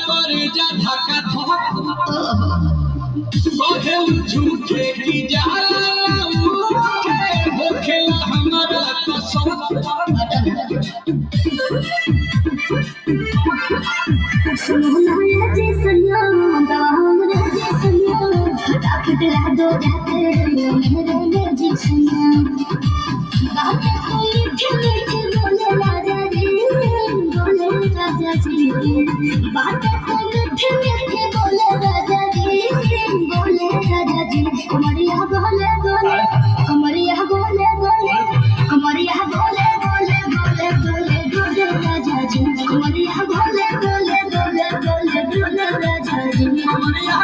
करे जा धक्का धक कहे झूठे की जाला हो खेला हमारा तो सब सुनो जी सुनो हमरा जी सुनो ताकत ला दो जाते मेरे जी सुनो बात कोई मीठे बोले राजा जी बात कोई मीठे बोले राजा जी कमरिया बोले बोले कमरिया बोले बोले कमरिया बोले बोले बोले बोले बोले राजा जी कमरिया बोले बोले बोले बोले बोले राजा जी कमरिया